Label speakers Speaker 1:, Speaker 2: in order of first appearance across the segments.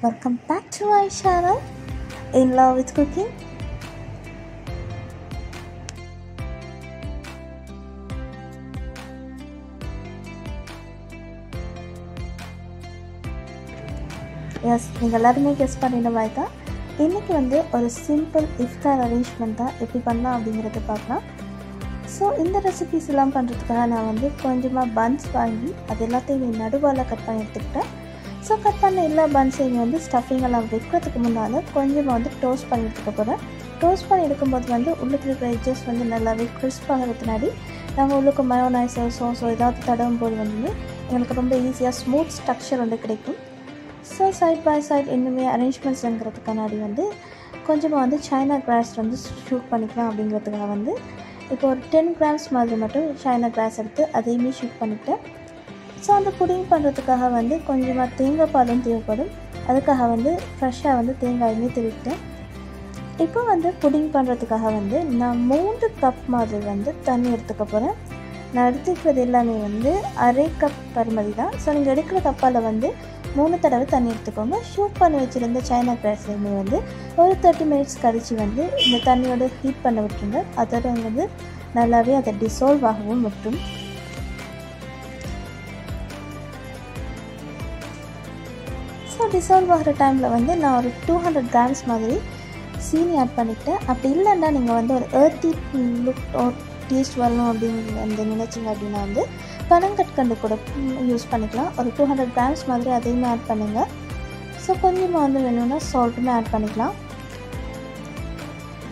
Speaker 1: Welcome back to my channel, In Love with Cooking. Yes, நீங்கள் எல்லாருமே guess பண்ணின மாதிரி தான் இன்றைக்கி ஒரு சிம்பிள் இஃப்தார் அரேஞ்ச்மெண்ட் தான் எப்படி பண்ணலாம் அப்படிங்கிறத பார்க்கலாம். ஸோ இந்த ரெசிபிஸ் எல்லாம் பண்ணுறதுக்காக நான் கொஞ்சமாக பன்ஸ் வாங்கி அது எல்லாத்தையும் நடுவால் கட் பண்ணி எடுத்துக்கிட்டேன். ஸோ கட் பண்ண எல்லா பன்ஸையும் ஸ்டஃபிங் எல்லாம் வைக்கிறதுக்கு முன்னால் கொஞ்சமாக டோஸ்ட் பண்ணி எடுத்துக்க போகிறேன். டோஸ்ட் பண்ணி எடுக்கும்போது உள்ளுக்கு இருக்கிற எட்ஜஸ் நல்லாவே கிறிஸ்ப் ஆகிறதுனாடி நாங்கள் உள்ளுக்கு மயோனைஸோ சோஸோ ஏதாவது தடவும் போது எங்களுக்கு ரொம்ப ஈஸியாக ஸ்மூத் ஸ்ட்ரக்சர் கிடைக்கும். ஸோ சைட் பை சைட் இன்னுமே அரேஞ்ச்மெண்ட்ஸுங்கிறதுக்கானாடி கொஞ்சமாக சைனா கிராஸ் ஷூட் பண்ணிக்கலாம். அப்படிங்கிறதுக்காக இப்போ ஒரு 10 கிராம்ஸ் மாதிரி மட்டும் சைனா கிராஸ் எடுத்து அதையுமே ஷூட் பண்ணிவிட்டேன். ஸோ அந்த புடிங் பண்ணுறதுக்காக கொஞ்சமாக தேங்காய் பாலும் தேவைப்படும். அதுக்காக ஃப்ரெஷ்ஷாக தேங்காயுமே திருவிட்டேன். இப்போ புடிங் பண்ணுறதுக்காக நான் 3 கப் மாதிரி தண்ணி எடுத்துக்க போகிறேன். நான் எடுத்துக்கிறது எல்லாமே 1/2 கப் பருமதி தான். ஸோ நீங்கள் எடுக்கிற கப்பால் 3 தடவை தண்ணி எடுத்துக்கோங்க. ஷூட் பண்ணி வச்சுருந்த சைனா கிராஸ்லையுமே ஒரு 30 மினிட்ஸ் கழித்து இந்த தண்ணியோட ஹீட் பண்ண விட்டுருங்க. அதோட நல்லாவே அதை டிசால்வ் ஆகவும் விட்டும். ஸோ டிசால்வ் ஆகிற டைமில் நான் ஒரு 200 கிராம்ஸ் மாதிரி சீனி ஆட் பண்ணிக்கிட்டேன். அப்படி இல்லைன்னா நீங்கள் ஒரு ஏர்த்தி லுக் டேஸ்ட் வரணும் அப்படின்னு நினச்சிங்க அப்படின்னா பனங்கற்கண்டு கூட யூஸ் பண்ணிக்கலாம். ஒரு 200 கிராம்ஸ் மாதிரி அதையுமே ஆட் பண்ணுங்கள். ஸோ கொஞ்சமாக வேணும்னா சால்ட்டுமே ஆட் பண்ணிக்கலாம்.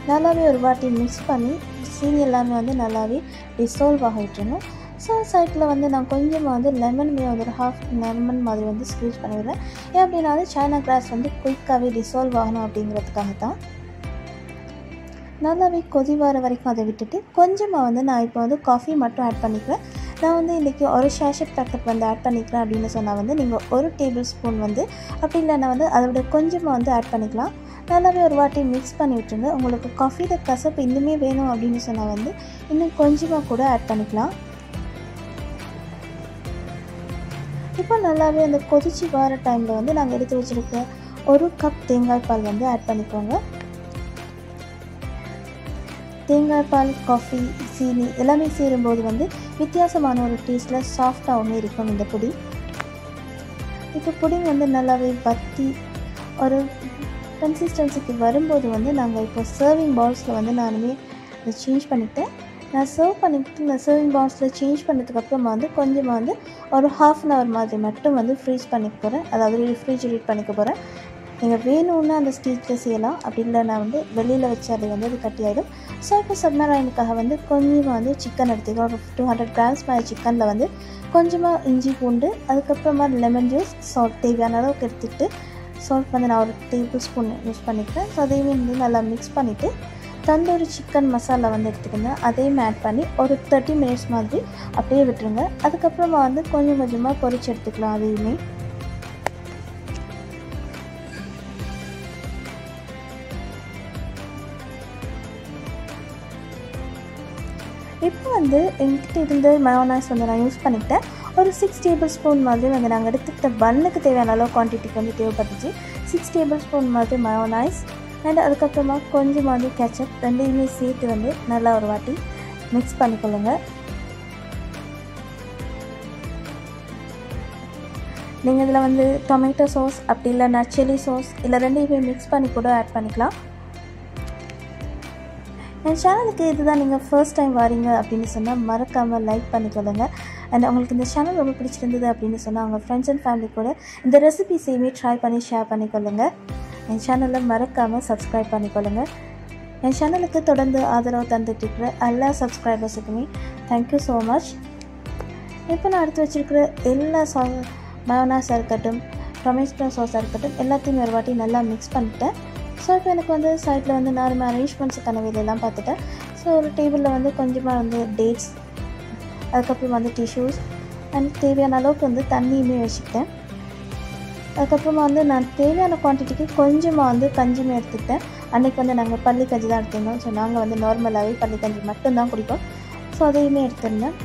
Speaker 1: நல்லாவே ஒரு வாட்டி மிக்ஸ் பண்ணி சீனி எல்லாமே நல்லாவே டிசால்வ் ஆக விட்டுருணும். ஸோ சைட்டில் நான் கொஞ்சமாக லெமனுமே ஒரு ஹாஃப் லெமன் மாதிரி ஸ்க்வீஸ் பண்ணிவிடுறேன். ஏன் அப்படின்னா சைனா கிராஸ் குயிக்காகவே டிசால்வ் ஆகணும் அப்படிங்கிறதுக்காக தான். நல்லாவே கொதி வர வரைக்கும் அதை விட்டுட்டு கொஞ்சமாக நான் இப்போ காஃபி மட்டும் ஆட் பண்ணிக்கிறேன். நான் இன்றைக்கி ஒரு ஷேஷட் பேக்கெட் ஆட் பண்ணிக்கிறேன் அப்படின்னு சொன்னால் நீங்கள் 1 டேபிள் ஸ்பூன் அப்படி இல்லைன்னா அதை விட கொஞ்சமாக ஆட் பண்ணிக்கலாம். நல்லாவே ஒரு வாட்டி மிக்ஸ் பண்ணி விட்டுருங்க. உங்களுக்கு காஃபியில் கசப்பு இன்னுமே வேணும் அப்படின்னு சொன்னால் இன்னும் கொஞ்சமாக கூட ஆட் பண்ணிக்கலாம். இப்போ நல்லாவே அந்த கொதிச்சு வர டைமில் நாங்கள் எடுத்து வச்சுருக்க 1 கப் தேங்காய் பால் ஆட் பண்ணிக்கோங்க. தேங்காய் பால், காஃபி, சீனி எல்லாமே சேரும்போது வித்தியாசமான ஒரு டேஸ்ட்டில் சாஃப்டாகவும் இருக்கும் இந்த புடி. இப்போ புடிங் நல்லாவே வத்தி ஒரு கன்சிஸ்டன்சிக்கு வரும்போது நாங்கள் இப்போ சர்விங் பவுல்ஸில் நானுமே அதை சேஞ்ச் பண்ணிவிட்டேன். நான் சர்வ் பண்ணிவிட்டு நான் சர்விங் பவுல்ஸில் சேஞ்ச் பண்ணதுக்கப்புறமா கொஞ்சமாக ஒரு ½ அன் ஹவர் மாதிரி மட்டும் ஃப்ரீஸ் பண்ணிக்க போகிறேன். அதாவது ரெஃப்ரிஜரேட் பண்ணிக்க போகிறேன். நீங்கள் வேணும்னா அந்த ஸ்டேஜில் செய்யலாம். அப்படி இல்லைன்னா வெளியில் வச்சாலே அது கட்டியாயிடும். ஸோ இப்போ சப்மரைனுக்காக கொஞ்சமாக சிக்கன் எடுத்துக்கலாம். ஒரு 200 கிராம்ஸ் மாதிரி சிக்கனில் கொஞ்சமாக இஞ்சி பூண்டு, அதுக்கப்புறமா லெமன் ஜூஸ், சால்ட் தேவையான அளவுக்கு எடுத்துகிட்டு சால்ட் நான் ஒரு டேபிள் ஸ்பூன் யூஸ் பண்ணிக்கிறேன். ஸோ அதையுமே நல்லா மிக்ஸ் பண்ணிவிட்டு தந்தூரி சிக்கன் மசாலா எடுத்துக்கோங்க. அதையும் ஆட் பண்ணி ஒரு 30 மினிட்ஸ் மாதிரி அப்படியே விட்டுருங்க. அதுக்கப்புறமா கொஞ்சம் கொஞ்சமாக பொரிச்சு எடுத்துக்கலாம். அதையுமே இப்போ என்கிட்ட இருந்த மயோனைஸ் நான் யூஸ் பண்ணிக்கிட்டேன். ஒரு 6 டேபிள் ஸ்பூன் மாதிரி நாங்கள் எடுத்துக்கிட்ட பன்னுக்கு தேவையான அளவு குவான்டிட்டிக்கு தேவைப்பட்டுச்சு. 6 டேபிள் ஸ்பூன் மாதிரி மயோனைஸ் அண்ட் அதுக்கப்புறமா கொஞ்சமாக கெச்சப் ரெண்டையுமே சேர்த்து நல்லா ஒரு வாட்டி மிக்ஸ் பண்ணிக்கொள்ளுங்க. நீங்கள் இதில் டொமேட்டோ சாஸ் அப்படி இல்லைன்னா சில்லி சாஸ் இல்லை ரெண்டையுமே மிக்ஸ் பண்ணி கூட ஆட் பண்ணிக்கலாம். என் சேனலுக்கு இதுதான் நீங்கள் ஃபர்ஸ்ட் டைம் வரீங்க அப்படின்னு சொன்னால் மறக்காமல் லைக் பண்ணிக்கொள்ளுங்க. அண்ட் உங்களுக்கு இந்த சேனல் ரொம்ப பிடிச்சிருந்தது அப்படின்னு சொன்னால் உங்கள் ஃப்ரெண்ட்ஸ் அண்ட் ஃபேமிலி கூட இந்த ரெசிபிஸையுமே ட்ரை பண்ணி ஷேர் பண்ணிக்கொள்ளுங்க. என் சேனலில் மறக்காமல் சப்ஸ்கிரைப் பண்ணிக்கொள்ளுங்கள். என் சேனலுக்கு தொடர்ந்து ஆதரவு தந்துட்டுருக்கிற எல்லா சப்ஸ்கிரைபர்ஸுக்குமே தேங்க்யூ ஸோ மச். இப்போ நான் எடுத்து வச்சுருக்கிற எல்லா மயோனைஸாக இருக்கட்டும், டொமேட்டோ சாஸாக இருக்கட்டும் எல்லாத்தையும் ஒரு வாட்டி நல்லா மிக்ஸ் பண்ணிட்டேன். ஸோ இப்போ எனக்கு சைடில் நான் அரேஞ்ச்மெண்ட்ஸுக்கான வேலையெல்லாம் பார்த்துட்டேன். ஸோ ஒரு டேபிளில் கொஞ்சமாக டேட்ஸ், அதுக்கப்புறம் டிஷ்யூஸ் அண்ட் தேவையான அளவுக்கு தண்ணியுமே வச்சுக்கிட்டேன். அதுக்கப்புறமா நான் தேவையான குவான்டிட்டிக்கு கொஞ்சமாக கஞ்சியுமே எடுத்துக்கிட்டேன். அன்றைக்கி நாங்கள் பள்ளி கஞ்சி தான் எடுத்துருந்தோம். ஸோ நாங்கள் நார்மலாகவே பள்ளி கஞ்சி மட்டும்தான் குடிப்போம். ஸோ அதையுமே எடுத்துருந்தேன்.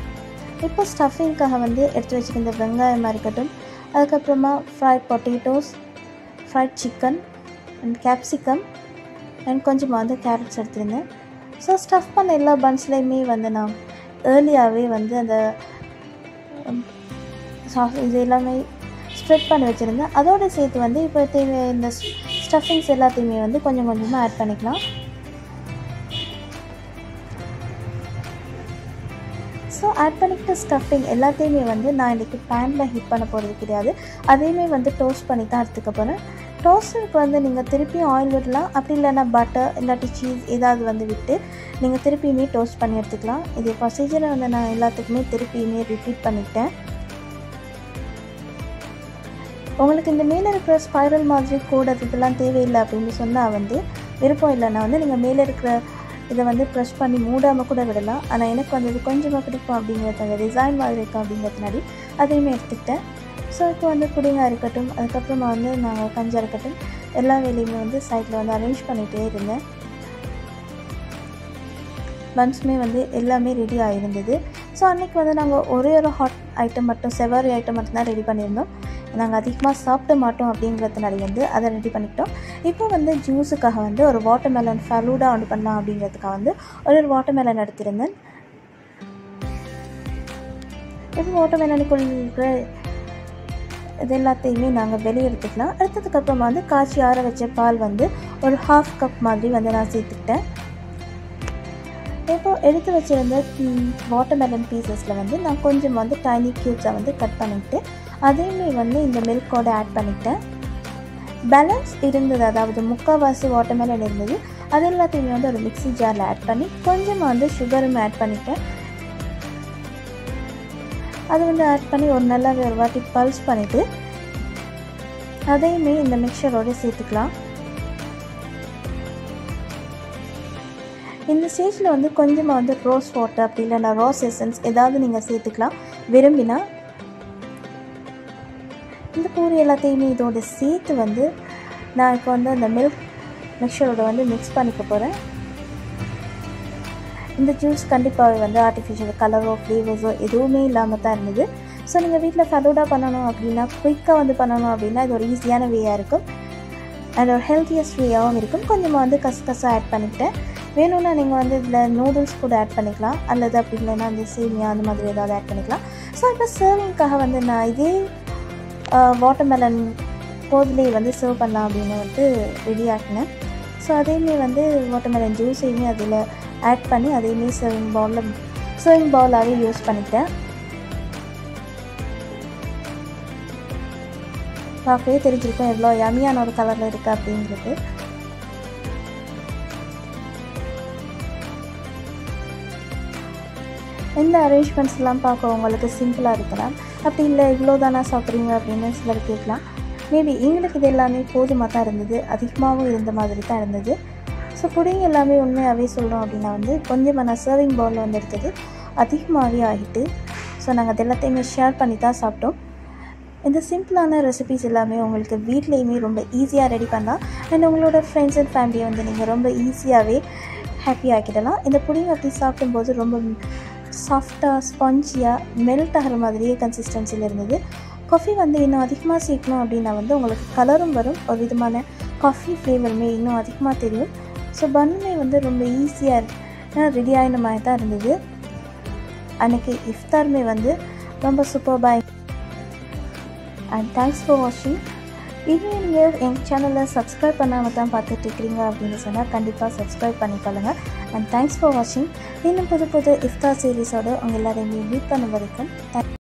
Speaker 1: இப்போ ஸ்டஃபிங்காக எடுத்து வச்சுருந்த வெங்காயமாக இருக்கட்டும், அதுக்கப்புறமா fried potatoes, fried chicken and capsicum and கொஞ்சமாக வந்து கேரட்ஸ் எடுத்திருந்தேன். ஸோ ஸ்டஃப் பண்ண எல்லா பன்ஸ்லேயுமே வந்து நான் ஏர்லியாகவே வந்து அந்த சாஸ் இது எல்லாமே ஸ்ப்ரெட் பண்ணி வச்சுருந்தேன். அதோடு சேர்த்து வந்து இப்போ இந்த ஸ்டஃபிங்ஸ் எல்லாத்தையுமே வந்து கொஞ்சம் கொஞ்சமாக ஆட் பண்ணிக்கலாம். ஸோ ஆட் பண்ணிக்கிட்ட ஸ்டஃபிங் எல்லாத்தையுமே வந்து நான் இன்றைக்கி பேனில் ஹீட் பண்ண போகிறது கிடையாது. அதையுமே வந்து டோஸ்ட் பண்ணி தான் எடுத்துக்க போகிறேன். டோஸ்டருக்கு வந்து நீங்கள் திருப்பியும் ஆயில் விடலாம், அப்படி இல்லைன்னா பட்டர் இல்லாட்டி சீஸ் ஏதாவது வந்து விட்டு நீங்கள் திருப்பியுமே டோஸ்ட் பண்ணி எடுத்துக்கலாம். இது ப்ரொசீஜரை வந்து நான் எல்லாத்துக்குமே திருப்பியுமே ரிப்பீட் பண்ணிக்கிட்டேன். உங்களுக்கு இந்த மேலே இருக்கிற ஸ்பைரல் மாதிரி கூட இதெல்லாம் தேவையில்லை அப்படின்னு சொன்னால் வந்து விருப்பம் இல்லைன்னா வந்து நீங்கள் மேலே இருக்கிற இதை வந்து ப்ரெஸ் பண்ணி மூடாமல் கூட விடலாம். ஆனால் எனக்கு வந்து இது கொஞ்சமாக பிடிக்கும் அப்படிங்கிறது அந்த டிசைன் மாதிரி இருக்கும் அப்படிங்கிறதுனாடி அதையுமே எடுத்துக்கிட்டேன். ஸோ இப்போ வந்து புடிங்காக இருக்கட்டும், அதுக்கப்புறமா வந்து நாங்கள் கஞ்சாக இருக்கட்டும், எல்லா வேலையுமே வந்து சைடில் வந்து அரேஞ்ச் பண்ணிகிட்டே இருந்தேன். பன்ஸுமே வந்து எல்லாமே ரெடி ஆகிருந்தது. ஸோ அன்றைக்கி வந்து நாங்கள் ஒரே ஒரு ஹாட் ஐட்டம் மட்டும் செவ்வாரி ஐட்டம் மட்டும்தான் ரெடி பண்ணியிருந்தோம். நாங்கள் அதிகமாக சாப்பிட மாட்டோம் அப்படிங்கிறதுனால வந்து அதை ரெடி பண்ணிக்கிட்டோம். இப்போ வந்து ஜூஸுக்காக வந்து ஒரு வாட்டர்மெலன் ஃபலூடா ஒன்று பண்ணலாம் அப்படிங்கிறதுக்காக வந்து ஒரு வாட்டர்மெலன் எடுத்திருந்தேன். இப்போ வாட்டர்மெலனுக்குள் இருக்கிற இது எல்லாத்தையுமே நாங்கள் வெளியே எடுத்துக்கலாம். எடுத்ததுக்கப்புறமா வந்து காய்ச்சி ஆற வச்ச பால் வந்து ஒரு 1/2 கப் மாதிரி வந்து நான் சேர்த்துக்கிட்டேன். இப்போ எடுத்து வச்சுருந்த வாட்டர்மெலன் பீசஸில் வந்து நான் கொஞ்சம் வந்து டைனி க்யூப்ஸை வந்து கட் பண்ணிவிட்டு அதையுமே வந்து இந்த மில்கோடு ஆட் பண்ணிக்கிட்டேன். பேலன்ஸ் இருந்தது, அதாவது முக்கால்வாசி வாட்டர்மெலன் இருந்தது, அது எல்லாத்தையுமே வந்து ஒரு மிக்ஸி ஜாரில் ஆட் பண்ணி கொஞ்சமாக வந்து சுகரும் ஆட் பண்ணிட்டேன். அது வந்து ஆட் பண்ணி ஒரு நல்லாவே ஒரு வாட்டி பல்ஸ் பண்ணிவிட்டு அதையுமே இந்த மிக்சரோடு சேர்த்துக்கலாம். இந்த ஸ்டேஜில் வந்து கொஞ்சமாக வந்து ரோஸ் வாட்டர் அப்படி இல்லைன்னா ரோஸ் எசன்ஸ் ஏதாவது நீங்கள் சேர்த்துக்கலாம் விரும்பினா. இந்த பூரி எல்லாத்தையுமே இதோடு சேர்த்து வந்து நான் இப்போ வந்து அந்த மில்க் மிக்சரோட வந்து மிக்ஸ் பண்ணிக்க போகிறேன். இந்த ஜூஸ் கண்டிப்பாகவே வந்து ஆர்டிஃபிஷியல் கலரோ ஃப்ளேவர்ஸோ எதுவுமே இல்லாமல் தான் இருந்தது. ஸோ நீங்கள் வீட்டில் ஃபலூடா பண்ணணும் அப்படின்னா, குயிக்காக வந்து பண்ணணும் அப்படின்னா இது ஒரு ஈஸியான வேயாக இருக்கும் அண்ட் ஒரு ஹெல்த்தியஸ்ட் வேயாகவும் இருக்கும். கொஞ்சமாக வந்து கசகசா ஆட் பண்ணிக்கிட்டேன். வேணும்னா நீங்கள் வந்து இதில் நூடுல்ஸ் கூட ஆட் பண்ணிக்கலாம், அல்லது அப்படி இல்லைன்னா அந்த சேமியா அந்த மாதிரி ஏதாவது ஆட் பண்ணிக்கலாம். ஸோ இப்போ சர்விங்காக வந்து நான் இதே வாட்டர்மெலன் போதிலேயே வந்து சர்வ் பண்ணலாம் அப்படின்னு வந்து ரெடி ஆக்கினேன். ஸோ அதையுமே வந்து வாட்டர்மெலன் ஜூஸையுமே அதில் ஆட் பண்ணி அதையுமே சர்விங் பவுலாகவே யூஸ் பண்ணிக்கிட்டேன். பார்க்கவே தெரிஞ்சிருக்கும் எவ்வளோ யம்மியான ஒரு கலரில் இருக்குது அப்படிங்கிறது. இந்த அரேஞ்ச்மெண்ட்ஸ்லாம் பார்க்க உங்களுக்கு சிம்பிளாக இருக்கலாம், அப்படி இல்லை இவ்வளோ தானே சாப்பிட்றீங்க அப்படின்னு சிலர் கேட்கலாம். மேபி எங்களுக்கு இது எல்லாமே போதுமாக தான் இருந்தது, அதிகமாகவும் இருந்த மாதிரி தான் இருந்தது. ஸோ புடிங் எல்லாமே உண்மையாகவே சொல்கிறோம் அப்படின்னா வந்து கொஞ்சமாக நான் சர்விங் பவுலில் வந்து எடுத்தது அதிகமாகவே ஆகிட்டு, ஸோ நாங்கள் அது எல்லாத்தையுமே ஷேர் பண்ணி தான் சாப்பிட்டோம். இந்த சிம்பிளான ரெசிபிஸ் எல்லாமே உங்களுக்கு வீட்லேயுமே ரொம்ப ஈஸியாக ரெடி பண்ணலாம் அண்ட் உங்களோட ஃப்ரெண்ட்ஸ் அண்ட் ஃபேமிலியை வந்து நீங்கள் ரொம்ப ஈஸியாகவே ஹாப்பி ஆக்கிடலாம். இந்த புடிங் அப்படி சாப்பிடும்போது ரொம்ப சாஃப்டாக ஸ்பாஞ்சியாக மெல்ட் ஆகிற மாதிரியே கன்சிஸ்டன்சியில் இருந்தது. காஃபி வந்து இன்னும் அதிகமாக சேர்க்கணும் அப்படின்னா வந்து உங்களுக்கு கலரும் வரும், ஒரு விதமான காஃபி ஃப்ளேவருமே இன்னும் அதிகமாக தெரியும். ஸோ பன்னுமே வந்து ரொம்ப ஈஸியாக ரெடி ஆகின மாதிரி தான் இருந்தது. அன்றைக்கி இஃப்தாருமே வந்து ரொம்ப சூப்பர்பாக. அண்ட் தேங்க்ஸ் ஃபார் வாட்சிங். இன்னும் நீங்கள் எங்கள் சேனலில் சப்ஸ்கிரைப் பண்ணாமல் தான் பார்த்துட்ருக்கிறீங்க அப்படின்னு சொன்னால் கண்டிப்பாக சப்ஸ்கிரைப் பண்ணிக்கொள்ளுங்கள். அண்ட் தேங்க்ஸ் ஃபார் வாட்சிங். இன்னும் புது புது இஃப்தார் சீரீஸோடு உங்கள் எல்லாரையுமே மீட் பண்ண வரைக்கும்